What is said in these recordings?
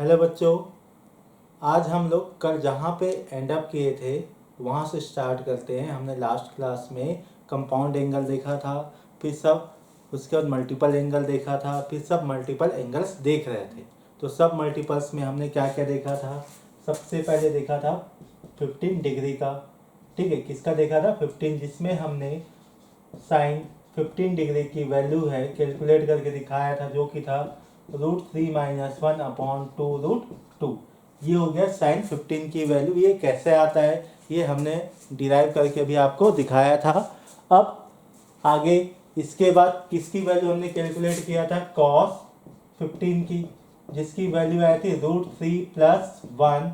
Hello बच्चों, आज हम लोग कल जहाँ पे एंड अप किए थे वहाँ से स्टार्ट करते हैं। हमने लास्ट क्लास में कंपाउंड एंगल देखा था, फिर सब उसके बाद मल्टीपल एंगल देखा था, फिर सब मल्टीपल एंगल्स देख रहे थे। तो सब मल्टीपल्स में हमने क्या क्या देखा था। सबसे पहले देखा था 15 डिग्री का, ठीक है। किसका देखा था? 15, जिसमें हमने साइन 15 डिग्री की वैल्यू है कैलकुलेट करके दिखाया था, जो कि था √3 - 1/2√2। ये हो गया साइन 15 की वैल्यू। ये कैसे आता है ये हमने डिराइव करके भी आपको दिखाया था। अब आगे इसके बाद किसकी वैल्यू हमने कैलकुलेट किया था? कॉस 15 की, जिसकी वैल्यू आई थी √3 + 1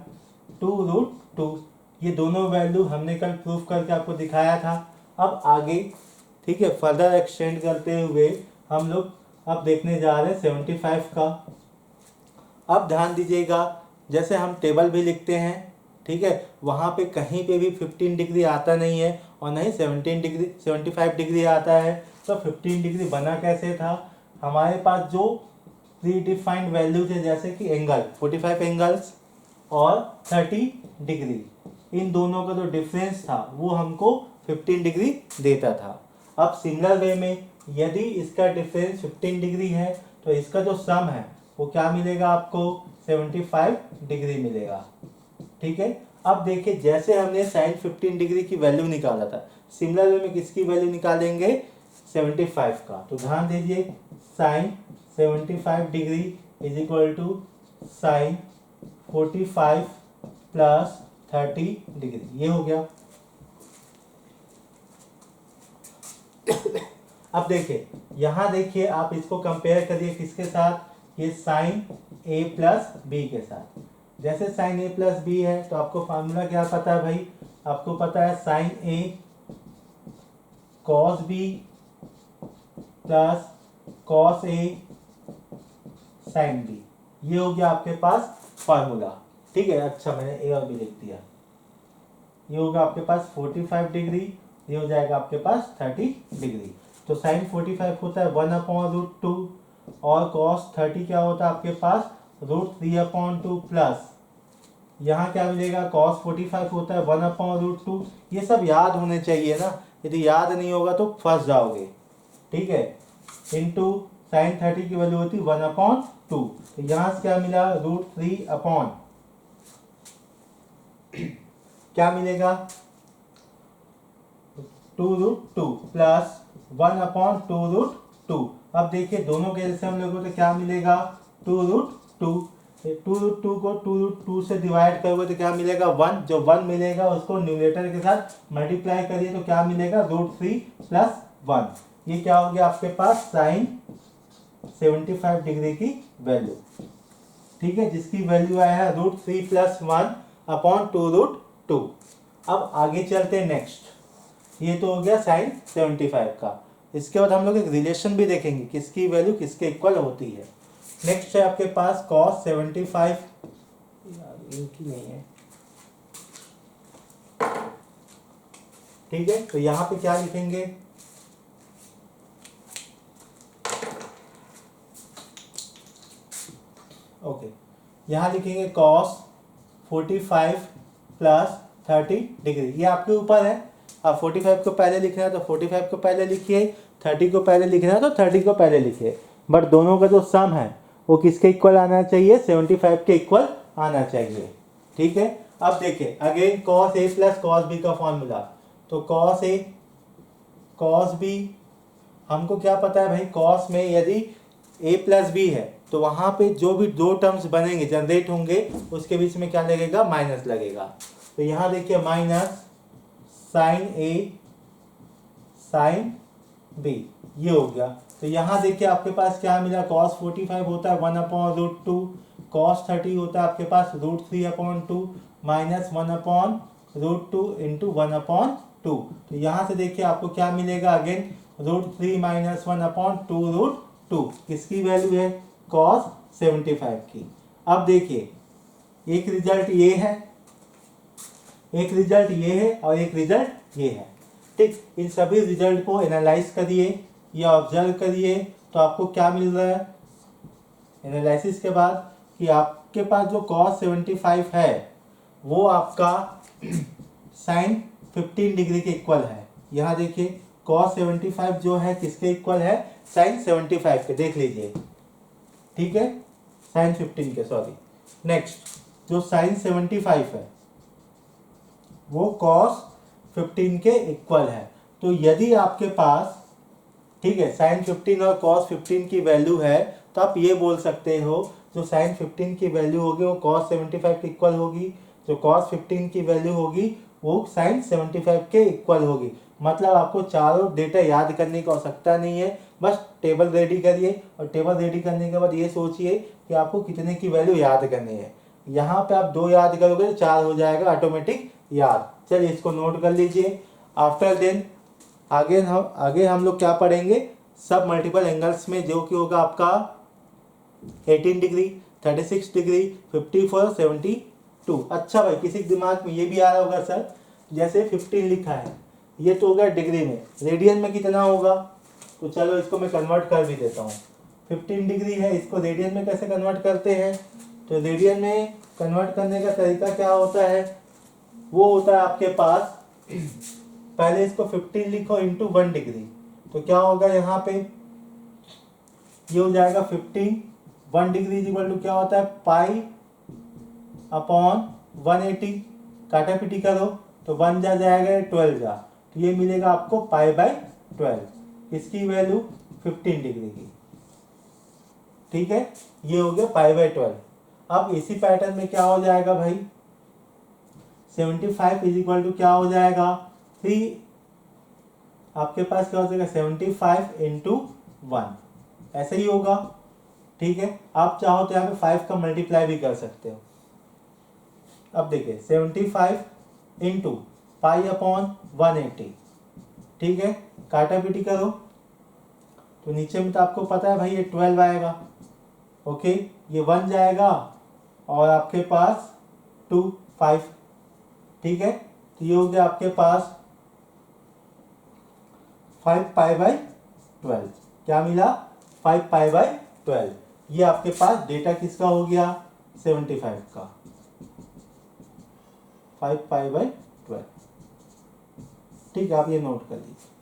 2√2। ये दोनों वैल्यू हमने कल प्रूफ करके आपको दिखाया था। अब आगे, ठीक है, फर्दर एक्सटेंड करते हुए हम लोग अब देखने जा रहे हैं 75 का। अब ध्यान दीजिएगा, जैसे हम टेबल भी लिखते हैं, ठीक है, वहाँ पे कहीं पे भी 15 डिग्री आता नहीं है और नहीं 75 डिग्री आता है। तो 15 डिग्री बना कैसे था? हमारे पास जो प्री डिफाइंड वैल्यू थे, जैसे कि एंगल 45 एंगल्स और 30 डिग्री, इन दोनों का जो डिफरेंस था वो हमको 15 डिग्री देता था। अब सिमिलर वे में यदि इसका डिफरेंस 15 डिग्री है तो इसका जो सम है वो क्या मिलेगा आपको? 75 डिग्री मिलेगा, ठीक है। अब देखिए, जैसे हमने साइन 15 डिग्री की वैल्यू निकाला था, सिमिलर वे में किसकी वैल्यू निकालेंगे? 75 का। तो ध्यान दीजिए, sine 75 degree is equal to sine 45 + 30 degree. ये हो गया। अब देखिए, यहाँ देखिए, आप इसको कंपेयर करिए किसके साथ? ये साइन a + b के साथ। जैसे साइन a + b है तो आपको फार्मूला क्या पता है भाई? आपको पता है sine a cos b + cos a sine b। ये हो गया आपके पास फार्मूला, ठीक है। अच्छा, मैंने a और b लिख दिया। ये होगा आपके पास 45 डिग्री, ये हो जाएगा आपके पास 30 डिग्री। तो साइन 45 होता है 1/√2 और कॉस 30 क्या होता है आपके पास? √3/2 प्लस यहाँ क्या मिलेगा? कॉस 45 होता है 1/√2। ये सब याद होने चाहिए ना, यदि याद नहीं होगा तो फंस जाओगे, ठीक है। इंटू साइन 30 की वैल्यू होती है 1/2। तो यहाँ से क्या मिला? √3 क्या मिलेगा? 2√2 प्लस 1/2√2। अब देखिए, दोनों के एलसीएम लोगे तो क्या मिलेगा? 2√2। 2√2 को 2√2 से डिवाइड करोगे तो क्या मिलेगा? 1। जो 1 मिलेगा उसको न्यूमरेटर के साथ मल्टीप्लाई करिए तो क्या मिलेगा? √3 + 1। ये क्या हो गया आपके पास? साइन 75 डिग्री की वैल्यू, ठीक है, जिसकी वैल्यू आया है √3 + 1/2√2। अब आगे चलते हैं नेक्स्ट। ये तो हो गया साइन 75 का। इसके बाद हम लोग एक रिलेशन भी देखेंगे, किसकी वैल्यू किसके इक्वल होती है। नेक्स्ट है आपके पास cos 75, इनकी नहीं है, ठीक है। तो यहाँ पे क्या लिखेंगे? ओके, यहाँ लिखेंगे cos 45 + 30 डिग्री। ये आपके ऊपर है, आप 45 को पहले लिखना है तो 45 को पहले लिखिए, 30 को पहले लिखना है तो 30 को पहले लिखिए। बट दोनों का जो सम है वो किसके इक्वल आना चाहिए? 75 के इक्वल आना चाहिए, ठीक है। अब देखिए, again cos a + cos b का फॉर्मूला। तो cos a cos b, हमको क्या पता है भाई? cos में यदि a + b है तो वहाँ पे जो भी दो टर्म्स बनेंगे, जनरेट होंगे, उसके बीच में क्या लगेगा? माइनस लगेगा। तो यहाँ देखिए, minus sine a sine b, ये हो गया। तो यहाँ देखिए आपके पास क्या मिला? cos 45 होता है 1/√2, cos 30 होता है आपके पास √3/2 माइनस 1/√2 इंटू 1/2। तो यहाँ से देखिए आपको क्या मिलेगा? अगेन √3 - 1/2√2। किसकी वैल्यू है? cos 75 की। अब देखिए, एक रिजल्ट ये है, एक रिजल्ट ये है और एक रिजल्ट ये है, ठीक। इन सभी रिजल्ट को एनालाइज करिए या ऑब्जर्व करिए तो आपको क्या मिल रहा है एनालिसिस के बाद? कि आप आपके पास जो cos 75 है वो आपका sin 15 डिग्री के इक्वल है। यहाँ देखिए cos 75 जो है किसके इक्वल है, sin 75 के, देख लीजिए, ठीक है, sin 15 के, सॉरी। नेक्स्ट जो sin 75 है वो cos 15 के इक्वल है। तो यदि आपके पास, ठीक है, sin 15 और cos 15 की वैल्यू है तो आप ये बोल सकते हो जो sin 15 की वैल्यू होगी वो cos 75 के इक्वल होगी, जो cos 15 की वैल्यू होगी वो sin 75 के इक्वल होगी। मतलब आपको चारों डेटा याद करने की आवश्यकता नहीं है, बस टेबल रेडी करिए और टेबल रेडी करने के बाद ये सोचिए कि आपको कितने की वैल्यू याद करनी है। यहाँ पे आप 2 याद करोगे तो 4 हो जाएगा ऑटोमेटिक याद। चलिए इसको नोट कर लीजिए। आफ्टर देन आगे हम लोग क्या पढ़ेंगे, सब मल्टीपल एंगल्स में, जो कि होगा आपका 18 डिग्री, 36 डिग्री, 54, 72। अच्छा भाई, किसी के दिमाग में ये भी आ रहा होगा सर जैसे 15 लिखा है, ये तो होगा डिग्री में, रेडियन में कितना होगा, तो चलो इसको मैं कन्वर्ट कर भी देता हूँ। 15 डिग्री है, इसको रेडियन में कैसे कन्वर्ट करते हैं, तो रेडियन में कन्वर्ट करने का तरीका क्या होता है, वो होता है आपके पास, पहले इसको 15 लिखो इंटू 1 डिग्री, तो क्या होगा यहाँ पे, ये हो जाएगा 15, 1 डिग्री इक्वल टू क्या होता है, पाई अपॉन 180, काटा पिटी करो तो 1 जा जाएगा 12 जा, तो ये मिलेगा आपको पाई बाई 12, इसकी वैल्यू 15 डिग्री की, ठीक है, ये हो गया पाई बाई 12। अब इसी पैटर्न में क्या हो जाएगा भाई, 75 इज इक्वल टू क्या हो जाएगा, 3, आपके पास क्या हो जाएगा 75 इंटू 1, ऐसे ही होगा, ठीक है। आप चाहो तो यहाँ पे 5 का मल्टीप्लाई भी कर सकते हो। अब देखिए 75 इंटू पाई अपॉन 180, ठीक है, काटा पीटी करो तो नीचे में तो आपको पता है भाई ये 12 आएगा, ओके, ये 1 जाएगा और आपके पास 2, 5, ठीक है, तो ये हो गया आपके पास 5 पाई बाई 12, क्या मिला, 5 पाई बाई 12। ये आपके पास डेटा किसका हो गया, 75 का, 5 पाई बाई 12, ठीक है, आप ये नोट कर लीजिए।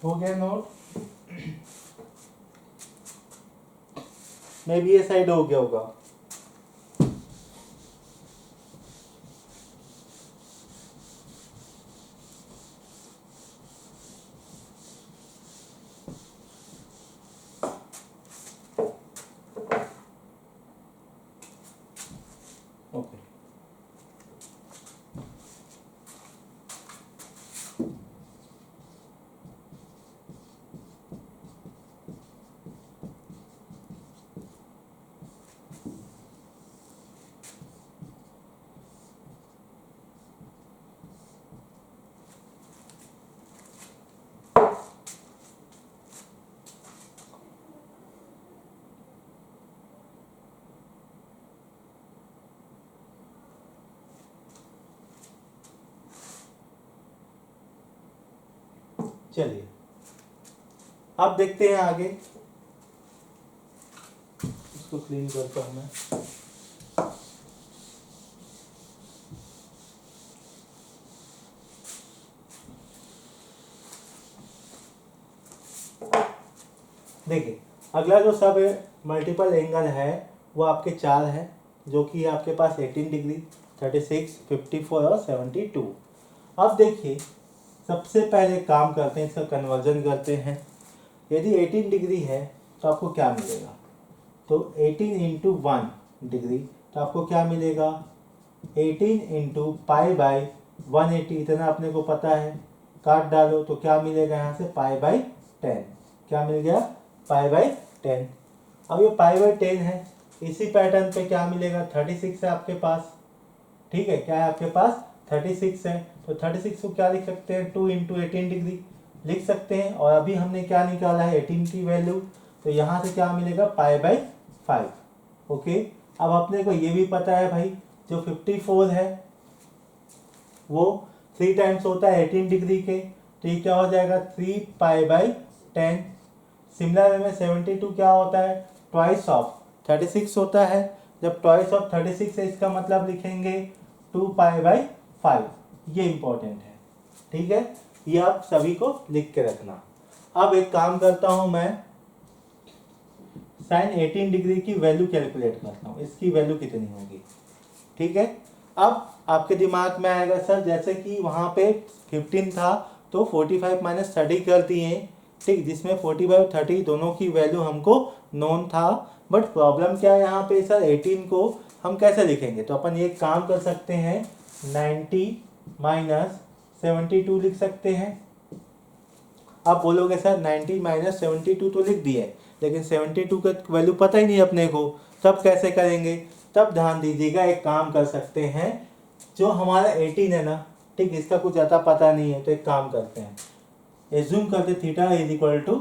हो गया नोट, मे भी ये साइड हो गया होगा। ओके, चलिए अब देखते हैं आगे, इसको क्लीन करता हूं मैं। देखिए अगला जो सब मल्टीपल एंगल है वो आपके 4 है, जो कि आपके पास 18 डिग्री, 36, 54 और 72। अब देखिए सबसे पहले काम करते हैं, इसका कन्वर्जन करते हैं। यदि 18 डिग्री है तो आपको क्या मिलेगा, तो 18 इंटू 1 डिग्री, तो आपको क्या मिलेगा 18 इंटू पाई बाई 180, इतना अपने को पता है, काट डालो तो क्या मिलेगा यहाँ से पाई बाई 10, क्या मिल गया पाई बाई 10। अब ये पाई बाई 10 है, इसी पैटर्न पे क्या मिलेगा 36 है आपके पास, ठीक है, क्या है आपके पास 36 है, तो 36 को क्या लिख सकते हैं 2 इंटू 18 डिग्री लिख सकते हैं। और अभी हमने क्या निकाला है 18 की वैल्यू, तो यहाँ से क्या मिलेगा पाई बाई 5। ओके, अब अपने को ये भी पता है भाई जो 54 है वो 3 टाइम्स होता है 18 डिग्री के, तो ये क्या हो जाएगा 3 पाई बाई 10। सिमिलर वे में 72 क्या होता है ट्वाइस ऑफ 36 होता है, जब ट्वाइस ऑफ 36 है इसका मतलब लिखेंगे 2 पाई बाई 5, ये इंपॉर्टेंट है, ठीक है, ये आप सभी को लिख के रखना। अब एक काम करता हूं मैं साइन 18 डिग्री की वैल्यू कैलकुलेट करता हूँ, इसकी वैल्यू कितनी होगी, ठीक है। अब आपके दिमाग में आएगा सर जैसे कि वहाँ पे 15 था तो 45 माइनस 30 कर दिए, ठीक, जिसमें 45 30 दोनों की वैल्यू हमको नोन था, बट प्रॉब्लम क्या है यहाँ पे सर 18 को हम कैसे लिखेंगे, तो अपन ये काम कर सकते हैं 90 माइनस 72 लिख सकते हैं। आप बोलोगे सर 90 माइनस 72 तो लिख दिए, लेकिन 72 का वैल्यू पता ही नहीं अपने को, तब कैसे करेंगे, तब ध्यान दीजिएगा एक काम कर सकते हैं, जो हमारा 18 है ना, ठीक, इसका कुछ ज़्यादा पता नहीं है, तो एक काम करते हैं एज्यूम करते theta is equal to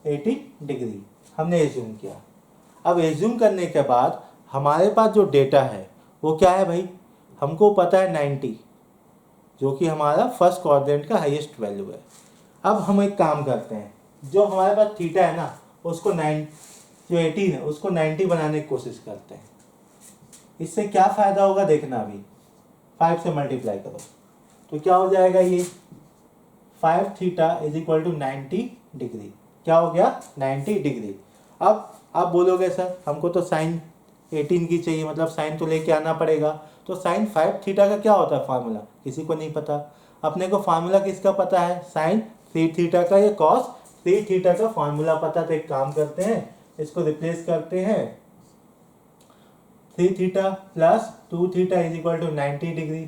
80 degree, हमने एज्यूम किया। अब एज्यूम करने के बाद हमारे पास जो डेटा है वो क्या है भाई, हमको पता है 90, जो कि हमारा फर्स्ट क्वाड्रेंट का हाईएस्ट वैल्यू है। अब हम एक काम करते हैं, जो हमारे पास थीटा है ना उसको 9 जो 18 है उसको 90 बनाने की कोशिश करते हैं। इससे क्या फ़ायदा होगा देखना, अभी 5 से मल्टीप्लाई करो तो क्या हो जाएगा, ये 5 theta is equal to 90 degree, क्या हो गया 90 डिग्री। अब आप बोलोगे सर हमको तो साइन 18 की चाहिए, मतलब साइन तो लेके आना पड़ेगा, तो साइन 5 थीटा का क्या होता है फार्मूला, किसी को नहीं पता। अपने को फार्मूला किसका पता है, साइन 3 थीटा का, या कॉस 3 थीटा का फार्मूला पता। तो एक काम करते हैं इसको रिप्लेस करते हैं, 3 theta plus 2 theta is equal to 90 degree,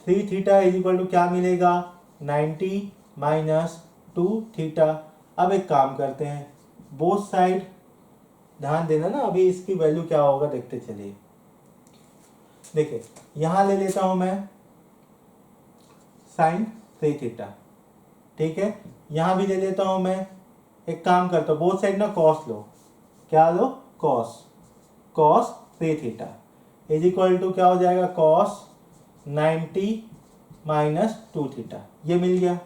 3 theta is equal to क्या मिलेगा 90 माइनस 2 थीटा। अब एक काम करते हैं बोथ साइड, ध्यान देना ना, अभी इसकी वैल्यू क्या होगा देखते चलिए। देखिए यहाँ ले लेता हूँ मैं साइन 3 थीटा, ठीक है, यहाँ भी ले लेता हूँ मैं, एक काम करता हूँ बोथ साइड ना कॉस लो, क्या लो cos 3 theta is equal to क्या हो जाएगा कॉस 90 माइनस 2 थीटा, ये मिल गया।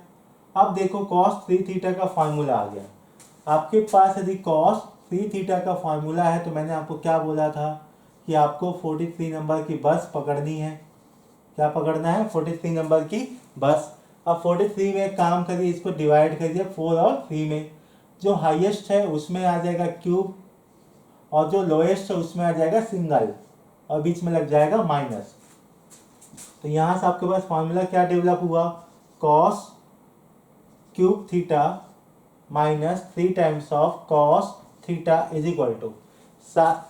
अब देखो कॉस 3 थीटा का फार्मूला आ गया आपके पास, यदि कॉस 3 थीटा का फार्मूला है तो मैंने आपको क्या बोला था कि आपको 43 नंबर की बस पकड़नी है, क्या पकड़ना है 43 नंबर की बस। अब 43 में काम करिए, इसको डिवाइड करिए 4 और 3 में, जो हाईएस्ट है उसमें आ जाएगा क्यूब और जो लोएस्ट है उसमें आ जाएगा सिंगल और बीच में लग जाएगा माइनस। तो यहाँ से आपके पास फॉर्मूला क्या डेवलप हुआ, cos cube theta minus 3 times of cos theta is equal to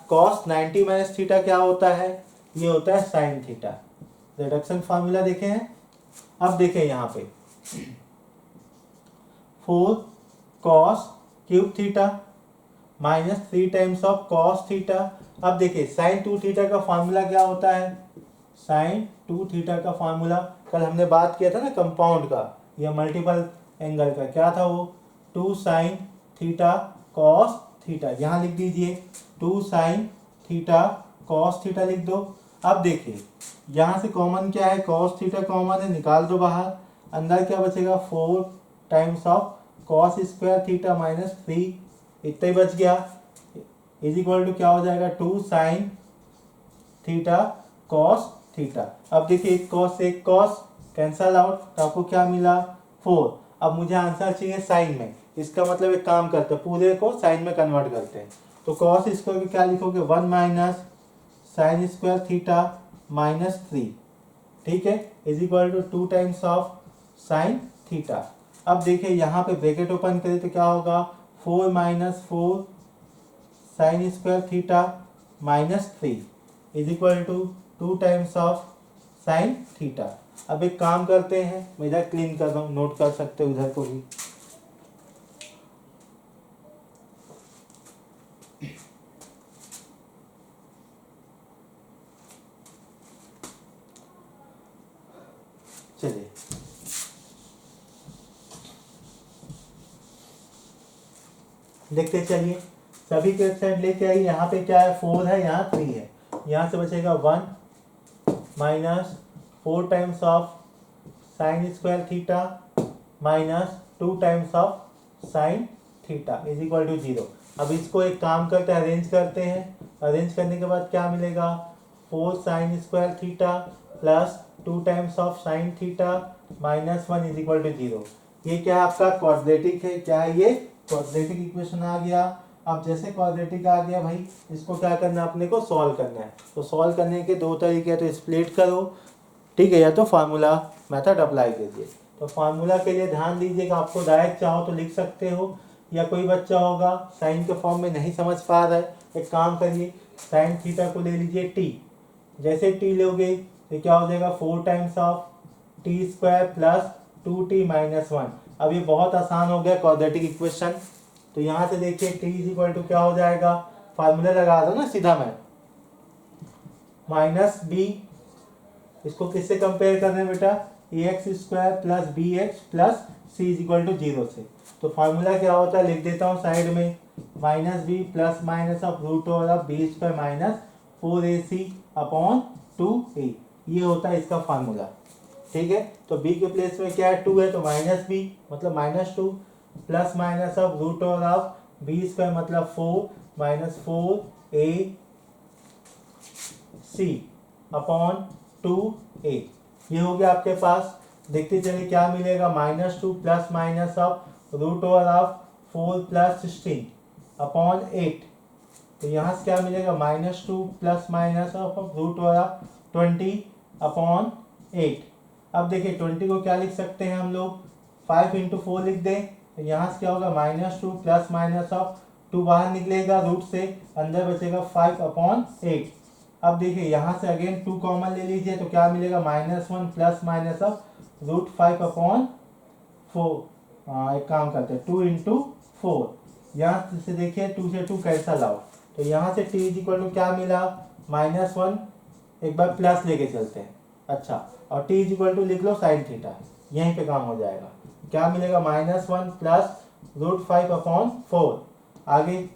cos 90 minus theta क्या होता है, ये होता है साइन थीटा। रिडक्शन फार्मूला देखे हैं। अब देखें यहाँ पे 4 cos cube theta minus 3 times of cos theta. अब देखिए साइन 2 थीटा का फार्मूला क्या होता है, साइन 2 थीटा का फार्मूला कल हमने बात किया था ना कंपाउंड का या मल्टीपल एंगल का, क्या था वो 2 साइन थीटा कॉस थीटा, यहाँ लिख दीजिए 2 साइन थीटा कॉस थीटा लिख दो। अब देखिए यहाँ से कॉमन क्या है, कॉस थीटा कॉमन है, निकाल दो बाहर, अंदर क्या बचेगा 4 times of cos square theta minus 3, इतना ही बच गया, इज इक्वल टू क्या हो जाएगा 2 साइन थीटा कॉस थीटा। अब देखिए एक कॉस से एक कॉस कैंसल आउट, तो आपको क्या मिला 4। अब मुझे आंसर चाहिए साइन में, इसका मतलब एक काम करते हैं पूरे को साइन में कन्वर्ट करते हैं, तो कॉस स्क्वायर क्या लिखोगे 1 minus sine square theta minus 3, ठीक है, is equal to 2 times of sine theta. अब देखिए यहाँ पे ब्रैकेट ओपन करें तो क्या होगा 4 minus 4 sine square theta minus 3 is equal to 2 times of sine theta. अब एक काम करते हैं, मैं इधर क्लीन कर रहा हूँ, नोट कर सकते हो उधर को भी। चलिए देखते चलिए, सभी के साइड लेके आइए। यहाँ पे क्या है, 4 है, यहाँ 3 है, यहाँ से बचेगा 1 minus 4 times of sine square theta minus 2 times of sine theta is equal to 0। अब इसको एक काम करते हैं, अरेंज करते हैं। अरेंज करने के बाद क्या मिलेगा, 4 sine square theta plus 2 times of sine theta minus 1 is equal to 0। ये क्या है, आपका क्वाड्रेटिक है। क्या है ये, क्वाड्रेटिक इक्वेशन आ गया। अब जैसे क्वाड्रेटिक आ गया भाई, इसको क्या करना है, अपने को सॉल्व करना है। तो सॉल्व करने के दो तरीके हैं, तो स्प्लिट करो, ठीक है, या तो फार्मूला मेथड अप्लाई कीजिए। तो फार्मूला के लिए ध्यान दीजिएगा, आपको डायरेक्ट चाहो तो लिख सकते हो, या कोई बच्चा होगा साइन के फॉर्म में नहीं समझ पा रहा है, एक काम करिए, साइन थीटा को ले लीजिए टी। जैसे टी लोगे तो क्या हो जाएगा, 4 times of T square plus 2t minus 1। अब ये बहुत आसान हो गया क्वाड्रेटिक इक्वेशन। तो यहाँ से देखिए टी इज इक्वल टू क्या हो जाएगा, फार्मूला लगा दो ना सीधा मैं, माइनस बी, इसको किससे कंपेयर कर रहे हैं बेटा, A X square plus B X plus C is equal to 0 से। तो फार्मूला क्या होता है, लिख देता हूँ साइड में, minus b plus minus of root over of b square minus 4ac upon 2a, ये होता है इसका फार्मूला, ठीक है। तो b के प्लेस में क्या है, 2 है, तो माइनस बी मतलब minus 2 plus minus of root over of b square मतलब 4 माइनस 4ac अपॉन 2a, ये हो गया आपके पास। देखते चलिए क्या मिलेगा, -2 plus minus of root over of 4 plus 16 upon 8। तो यहाँ से क्या मिलेगा, -2 plus minus of root over of 20 upon 8। अब देखिए 20 को क्या लिख सकते हैं हम लोग, 5 इंटू 4 लिख दें। तो यहाँ से क्या होगा, -2 प्लस माइनस ऑफ 2 बाहर निकलेगा रूट से, अंदर बचेगा 5 अपॉन 8। अब देखिए यहाँ से अगेन 2 कॉमन ले लीजिए, तो क्या मिलेगा, -1 plus minus of root 5 upon 4। एक काम करते हैं, 2 इंटू 4, यहाँ से देखिए 2 से 2 कैंसल आउट। तो यहाँ से t इज इक्वल टू क्या मिला, -1, एक बार प्लस लेके चलते हैं, अच्छा, और t इज इक्वल टू लिख लो साइन थीटा, यहीं पे काम हो जाएगा। क्या मिलेगा, -1 प्लस रूट 5 अपॉन 4। आगे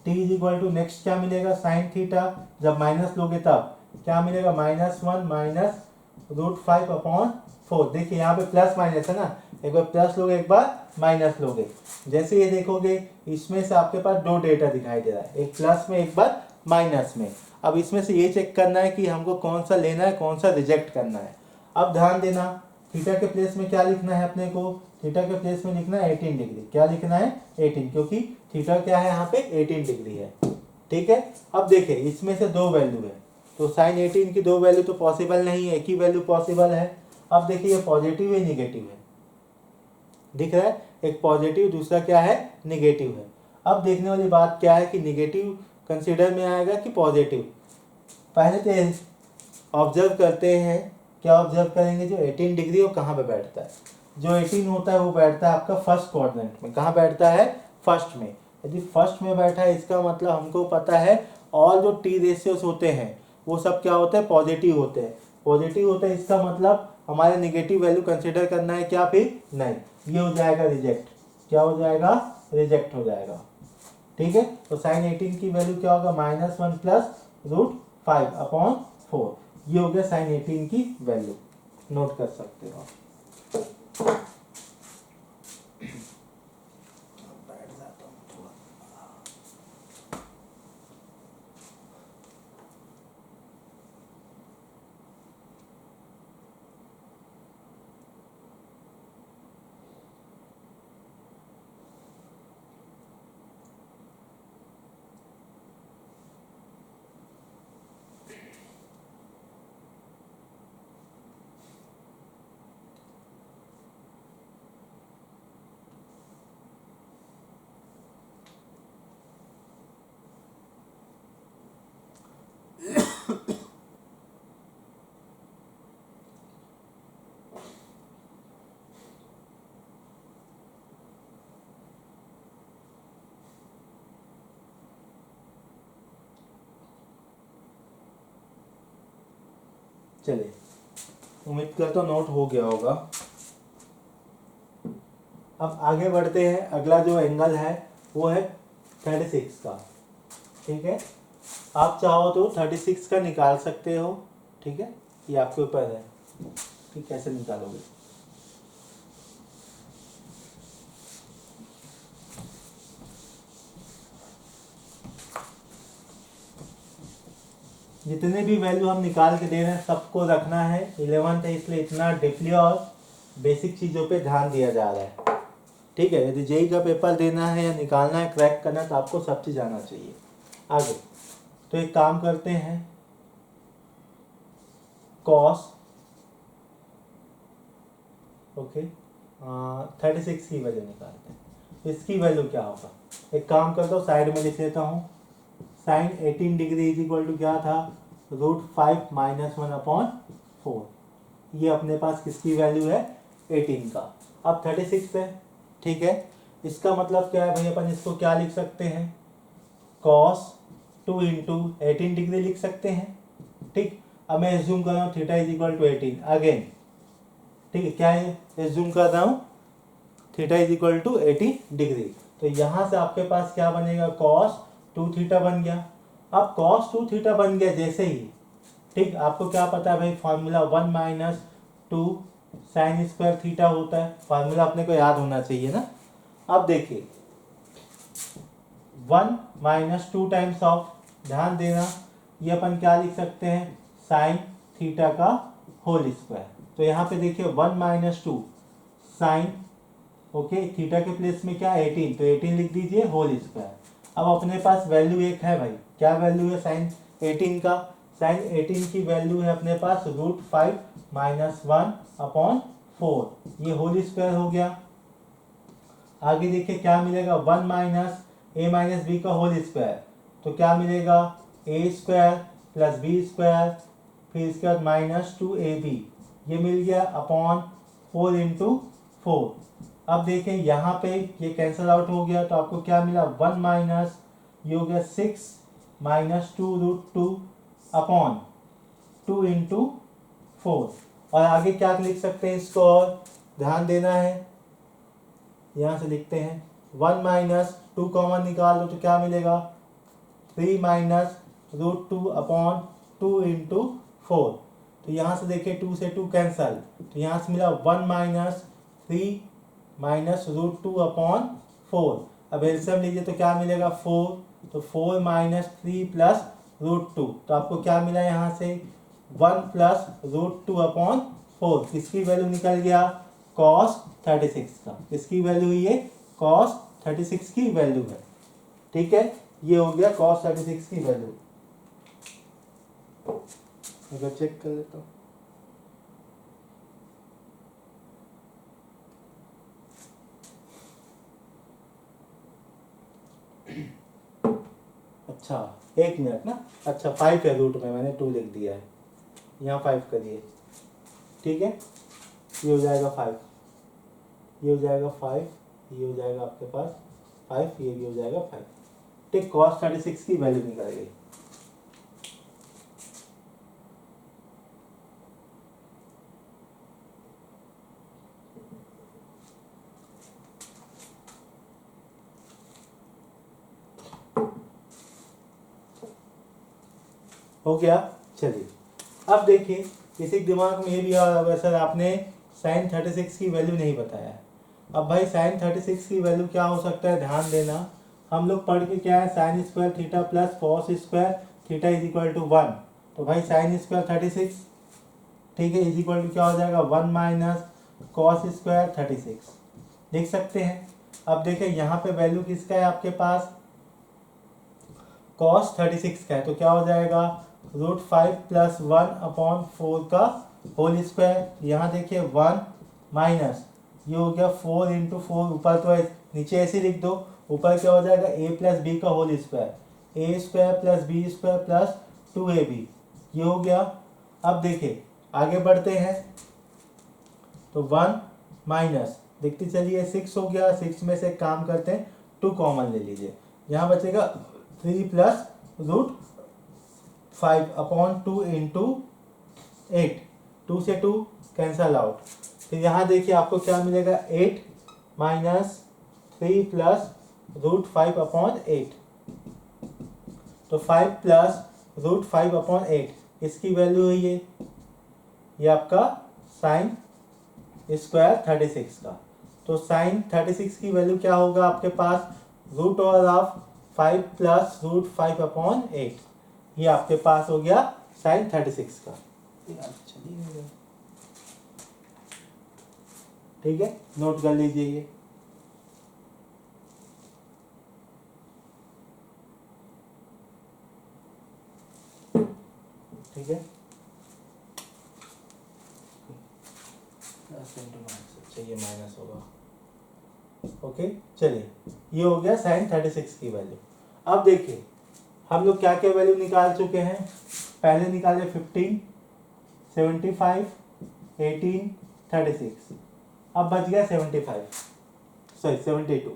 t is equal to next क्या मिलेगा, साइन थीटा, जब माइनस लोगे तब क्या मिलेगा, -1 माइनस रूट 5 अपॉन 4। देखिए यहाँ पे प्लस माइनस है ना, एक बार प्लस लोगे एक बार माइनस लोगे। जैसे ये देखोगे इसमें से आपके पास दो डेटा दिखाई दे रहा है, एक प्लस में एक बार माइनस में। अब इसमें से ये चेक करना है कि हमको कौन सा लेना है, कौन सा रिजेक्ट करना है। अब ध्यान देना, थीटा के प्लेस में क्या लिखना है अपने को, थीटा के प्लेस में लिखना है 18 डिग्री। क्या लिखना है, 18, क्योंकि थीटा क्या है यहाँ पे 18 डिग्री है, ठीक है। अब देखिए इसमें से दो वैल्यू है, तो साइन 18 की दो वैल्यू तो पॉसिबल नहीं है, एक ही वैल्यू पॉसिबल है। अब देखिए ये पॉजिटिव है निगेटिव है, दिख रहा है, एक पॉजिटिव दूसरा क्या है, निगेटिव है। अब देखने वाली बात क्या है कि निगेटिव कंसीडर में आएगा कि पॉजिटिव। पहले तो ऑब्जर्व करते हैं, क्या ऑब्जर्व करेंगे, जो 18 डिग्री वो कहाँ पे बैठता है। जो 18 होता है वो बैठता है आपका फर्स्ट क्वाड्रेंट में। कहाँ बैठता है, फर्स्ट में। यदि फर्स्ट में बैठा है इसका मतलब हमको पता है और जो टी रेशियोज होते हैं वो सब क्या होते हैं, पॉजिटिव होते हैं। पॉजिटिव होता है इसका मतलब हमारे नेगेटिव वैल्यू कंसिडर करना है क्या, फिर नहीं, ये हो जाएगा रिजेक्ट। क्या हो जाएगा, रिजेक्ट हो जाएगा, ठीक है। तो साइन 18 की वैल्यू क्या होगा, -1 प्लस रूट 5 अपॉन 4, ये हो गया साइन 18 की वैल्यू, नोट कर सकते हो। चलिए, उम्मीद करता हूँ नोट हो गया होगा। अब आगे बढ़ते हैं। अगला जो एंगल है वो है 36 का। ठीक है, आप चाहो तो 36 का निकाल सकते हो। ठीक है, ये आपके ऊपर है कि कैसे निकालोगे। जितने भी वैल्यू हम निकाल के दे रहे हैं सबको रखना है। 11th है इसलिए इतना डीपली और बेसिक चीज़ों पे ध्यान दिया जा रहा है। ठीक है, यदि जेई का पेपर देना है या निकालना है, क्रैक करना है, तो आपको सब चीज़ आना चाहिए। आगे तो एक काम करते हैं, कॉस ओके 36 की वैल्यू निकालते हैं। इसकी वैल्यू क्या होगा, एक काम करता हूँ साइड में लिख लेता हूँ। Sine 18 degree is equal to क्या था, √5 - 1/4। ये अपने पास किसकी वैल्यू है, 18 का। अब 36 है। ठीक है, इसका मतलब क्या है भाई, अपन इसको क्या लिख सकते हैं, cos 2 × 18 डिग्री लिख सकते हैं। ठीक, अब मैं एज्यूम कर रहा हूँ theta is equal to 18 again. ठीक है, क्या है एज्यूम कर रहा हूँ, theta is equal to 18 degree. तो यहाँ से आपके पास क्या बनेगा, cos 2 थीटा बन गया। अब cos 2 थीटा बन गया जैसे ही, ठीक, आपको क्या पता है भाई, फॉर्मूला 1 - 2 साइन स्क्वायर थीटा होता है। फार्मूला अपने को याद होना चाहिए ना। अब देखिए 1 - 2 टाइम्स ऑफ, ध्यान देना, ये अपन क्या लिख सकते हैं, साइन थीटा का होल स्क्वायर। तो यहाँ पे देखिए 1 - 2 साइन, ओके, थीटा के प्लेस में क्या 18, तो 18 लिख दीजिए होल स्क्वायर। अब अपने पास वैल्यू एक है भाई, क्या वैल्यू है साइन 18 का, साइन 18 की वैल्यू है अपने पास √5 - 1/4, ये होल स्क्वायर हो गया। आगे देखिए क्या मिलेगा, 1 - a - b का होल स्क्वायर, तो क्या मिलेगा, a² + b², फिर इसके बाद -2ab, ये मिल गया अपॉन 4 × 4। अब देखिए यहाँ पे ये कैंसिल आउट हो गया, तो आपको क्या मिला, 1 ये हो गया 6 - 2√2 अपॉन 2 × 4। और आगे क्या लिख सकते हैं इसको, और ध्यान देना है, यहाँ से लिखते हैं 1 - 2 कॉमन निकाल दो तो क्या मिलेगा, 3 - √2 अपॉन 2 × 4। तो यहाँ से देखिए 2 से 2 कैंसल, तो यहाँ से मिला 1 - 3 - √2 अपॉन 4। अब एलसीएम लीजिए तो क्या मिलेगा, 4, तो 4 - 3 + √2, तो आपको क्या मिला यहाँ से 1 + √2 अपॉन 4। किसकी वैल्यू निकल गया, cos 36 का। किसकी वैल्यू हुई है, cos 36 की वैल्यू है। ठीक है, ये हो गया cos 36 की वैल्यू। अगर चेक कर लेता हूँ, अच्छा 1 मिनट ना, अच्छा 5 है रूट में, मैंने 2 लिख दिया है, यहाँ 5 करिए। ठीक है, ये हो जाएगा 5, ये हो जाएगा 5, ये हो जाएगा आपके पास 5, ये भी हो जाएगा 5। ठीक, cos 36 की वैल्यू निकल गई। हो गया। चलिए अब देखिए, किसी के दिमाग में ये भी आ रहा होगा, सर आपने साइन 36 की वैल्यू नहीं बताया। अब भाई साइन 36 की वैल्यू क्या हो सकता है, ध्यान देना, हम लोग पढ़ के क्या है, sine square theta plus cos square theta is equal to 1। तो भाई साइन स्क्वायर 36, ठीक है, इज इक्वल टू क्या हो जाएगा, 1 - कॉस स्क्वायर 36 लिख सकते हैं। अब देखिए यहाँ पे वैल्यू किसका है आपके पास, cos 36 का है, तो क्या हो जाएगा, √5 + 1/4 का होल स्क्वायर। यहाँ देखिए 1 माइनस, ये हो गया 4 × 4, ऊपर तो नीचे ऐसे लिख दो, ऊपर क्या हो जाएगा, a + b का whole square, a² + b² + 2ab, ये हो गया। अब देखिए आगे बढ़ते हैं, तो 1 माइनस, देखते चलिए 6 हो गया, 6 में से काम करते हैं, 2 कॉमन ले लीजिए, यहाँ बचेगा 3 + √5 अपॉन 2 × 8, 2 से 2 कैंसल आउट। फिर यहाँ देखिए आपको क्या मिलेगा, 8 माइनस 3 प्लस √5/8। तो 5 प्लस √5/8 इसकी वैल्यू है ये आपका साइन स्क्वायर 36 का। तो साइन 36 की वैल्यू क्या होगा आपके पास, √5 प्लस √5/8। ये आपके पास हो गया साइन 36 का। ठीक है, नोट कर लीजिए ये। ठीक है, अच्छा ये माइनस होगा। ओके, चलिए ये हो गया साइन 36 की वैल्यू। अब देखिए हम लोग क्या क्या वैल्यू निकाल चुके हैं। पहले निकाले 15, 75, 18, 36। अब बच गया 72।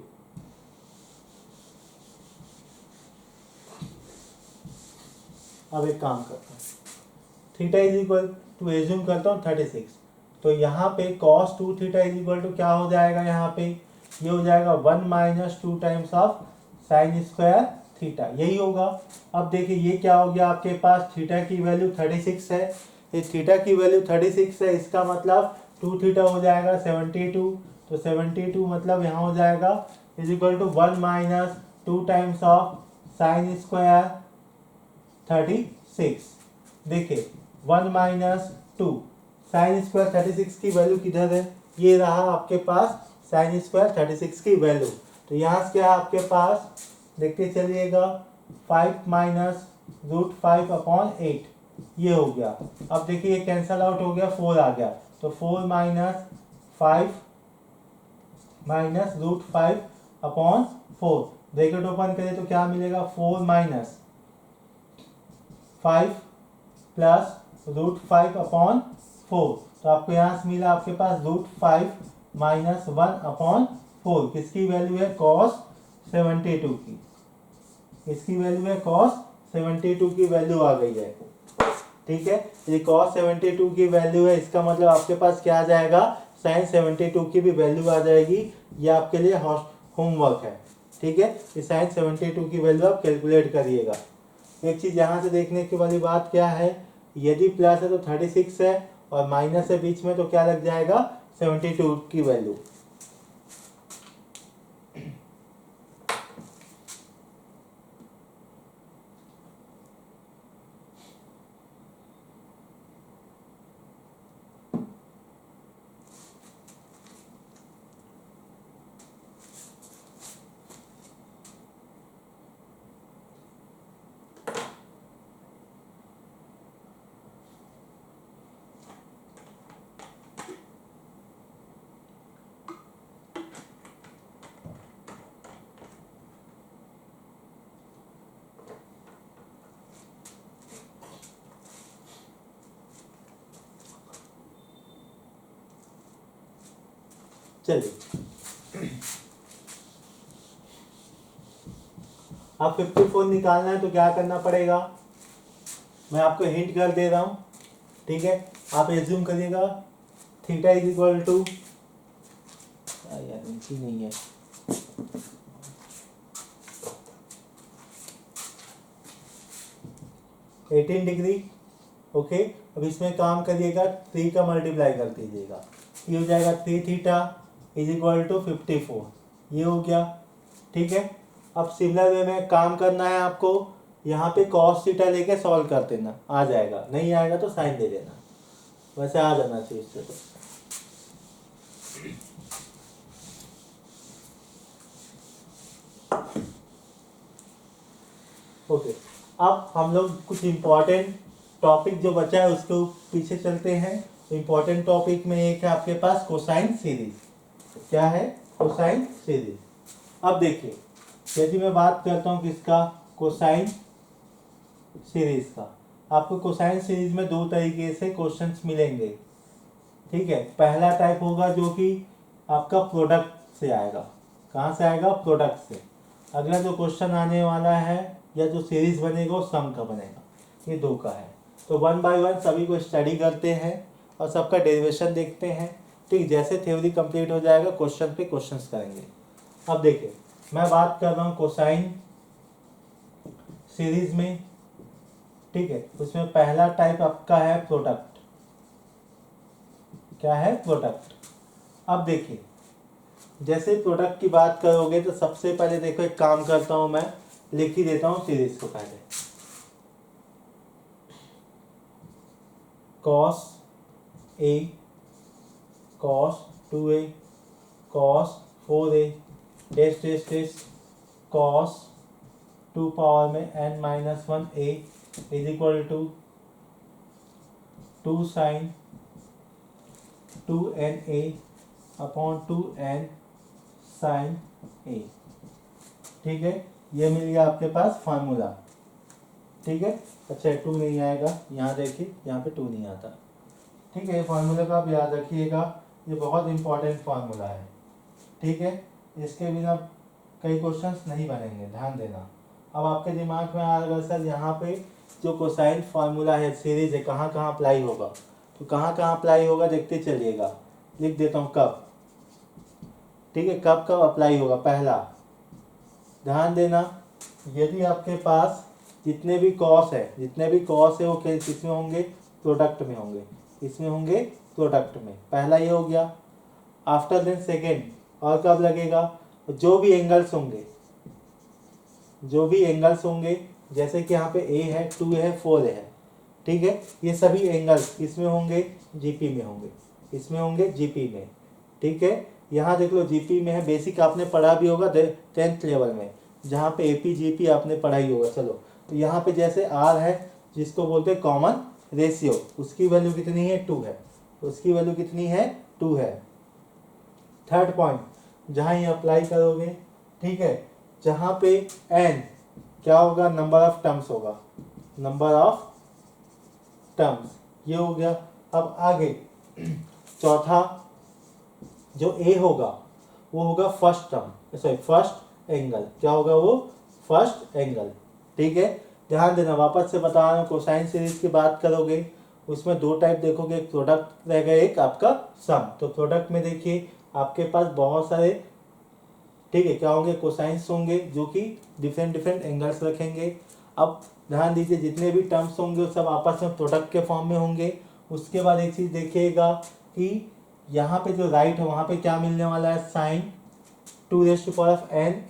अब एक काम करता हूँ, theta is equal to assume करता हूँ 36। तो यहाँ पे cos 2 theta is equal to क्या हो जाएगा, यहाँ पे ये हो जाएगा 1 minus 2 times of sine square theta, यही होगा। अब देखिए ये क्या हो गया आपके पास, थीटा की वैल्यू 36 है, ये थीटा की वैल्यू 36 है, इसका मतलब 2 थीटा हो जाएगा 72। तो 72 मतलब यहाँ हो जाएगा is equal to 1 minus 2 times of sine square 36। देखिए 1 माइनस 2 साइन स्क्वायर 36 की वैल्यू किधर है, ये रहा आपके पास साइन स्क्वायर 36 की वैल्यू। तो यहाँ से क्या है आपके पास, देखते चलिएगा 5 माइनस √5/8 ये हो गया। अब देखिए ये कैंसल आउट हो गया, 4 आ गया। तो 4 माइनस 5 माइनस √5/4, ब्रैकेट ओपन करें तो क्या मिलेगा, 4 माइनस 5 प्लस √5/4। तो आपको यहाँ से मिला आपके पास √5 माइनस 1/4, किसकी वैल्यू है, cos 72 की। इसकी वैल्यू है cos 72 की वैल्यू आ गई है। ठीक है, ये cos 72 की वैल्यू है, इसका मतलब आपके पास क्या आ जाएगा, sin 72 की भी वैल्यू आ जाएगी। ये आपके लिए होमवर्क है। ठीक है, ये sin 72 की वैल्यू आप कैलकुलेट करिएगा। एक चीज यहाँ से देखने की वाली बात क्या है, यदि प्लस है तो 36 है और माइनस है बीच में तो क्या लग जाएगा, 72 की वैल्यू। चलिए अब 54 निकालना है तो क्या करना पड़ेगा, मैं आपको हिंट कर दे रहा हूं। ठीक है, आप एज्यूम करिएगा थीटा इज इक्वल टू, यार इनकी नहीं है, एटीन डिग्री। ओके, अब इसमें काम करिएगा, 3 का मल्टीप्लाई कर दीजिएगा, ये हो जाएगा 3 थीटा इज इक्वल टू 54, ये हो गया। ठीक है, अब सिमिलर वे में काम करना है आपको, यहाँ पे cos थीटा लेके सॉल्व कर देना, आ जाएगा, नहीं आएगा तो साइन दे देना, वैसे आ जाना चाहिए इससे तो। ओके, अब हम लोग कुछ इम्पोर्टेंट टॉपिक जो बचा है उसके पीछे चलते हैं। इम्पोर्टेंट टॉपिक में एक है आपके पास कोसाइन सीरीज। क्या है, कोसाइन सीरीज। अब देखिए यदि मैं बात करता हूँ किसका, कोसाइन सीरीज का, आपको कोसाइन सीरीज में 2 तरीके से क्वेश्चंस मिलेंगे। ठीक है, पहला टाइप होगा जो कि आपका प्रोडक्ट से आएगा। कहाँ से आएगा, प्रोडक्ट से। अगला जो क्वेश्चन आने वाला है या जो सीरीज बनेगा वो सम का बनेगा। ये 2 का है। तो वन बाय वन सभी को स्टडी करते हैं और सबका डेरिवेशन देखते हैं। ठीक, जैसे थ्योरी कंप्लीट हो जाएगा क्वेश्चन पे क्वेश्चंस करेंगे। अब देखिए मैं बात कर रहा हूँ कोसाइन सीरीज में। ठीक है, उसमें पहला टाइप आपका है प्रोडक्ट। क्या है? प्रोडक्ट। अब देखिए जैसे प्रोडक्ट की बात करोगे तो सबसे पहले देखो एक काम करता हूं, मैं लिख ही देता हूं सीरीज को पहले। cos a cos 2a cos 4a dash dash dash cos 2 power में n-1a is equal to 2 sin 2na upon 2n sin a। ठीक है, ये मिल गया आपके पास फार्मूला। ठीक है, अच्छा 2 नहीं आएगा, यहाँ देखिए यहाँ पे 2 नहीं आता। ठीक है, ये फार्मूला का आप याद रखिएगा, ये बहुत इंपॉर्टेंट फार्मूला है। ठीक है, इसके बिना कई क्वेश्चंस नहीं बनेंगे, ध्यान देना। अब आपके दिमाग में आ रहा सर यहाँ पे जो कोसाइन फार्मूला है सीरीज है कहाँ कहाँ अप्लाई होगा, तो कहाँ कहाँ अप्लाई होगा देखते चलिएगा। लिख देता हूँ कब। ठीक है, कब कब अप्लाई होगा। पहला ध्यान देना, यदि आपके पास जितने भी कॉस है वो किस में होंगे? प्रोडक्ट में होंगे। इसमें होंगे प्रोडक्ट में, पहला ये हो गया। आफ्टर देन सेकेंड, और कब लगेगा? जो भी एंगल्स होंगे जैसे कि यहाँ पे ए है, 2 है, 4 है। ठीक है, ये सभी एंगल्स इसमें होंगे, जीपी में होंगे, इसमें होंगे जीपी में। ठीक है, यहाँ देख लो जीपी में है, बेसिक आपने पढ़ा भी होगा 10th लेवल में, जहाँ पे एपी जीपी आपने पढ़ा ही होगा। चलो, तो यहाँ पे जैसे आर है जिसको बोलते हैं कॉमन रेशियो, उसकी वैल्यू कितनी है? 2 है। उसकी वैल्यू कितनी है? 2 है। थर्ड पॉइंट जहाँ ये अप्लाई करोगे, ठीक है, जहाँ पे एन क्या होगा? नंबर ऑफ टर्म्स होगा, नंबर ऑफ टर्म्स, ये हो गया। अब आगे चौथा जो ए होगा वो होगा फर्स्ट एंगल। क्या होगा वो? First angle. ठीक है, ध्यान देना, वापस से बता रहा हूँ, कोसाइन सीरीज की बात करोगे उसमें दो टाइप देखोगे, एक प्रोडक्ट रहेगा, एक आपका सम। तो प्रोडक्ट में देखिए आपके पास बहुत सारे, ठीक है, क्या होंगे? कोसाइंस होंगे जो कि डिफरेंट एंगल्स रखेंगे। अब ध्यान दीजिए जितने भी टर्म्स होंगे वो सब आपस में प्रोडक्ट के फॉर्म में होंगे। उसके बाद एक चीज़ देखिएगा कि यहाँ पे जो राइट है वहाँ पे क्या मिलने वाला है? Sine 2n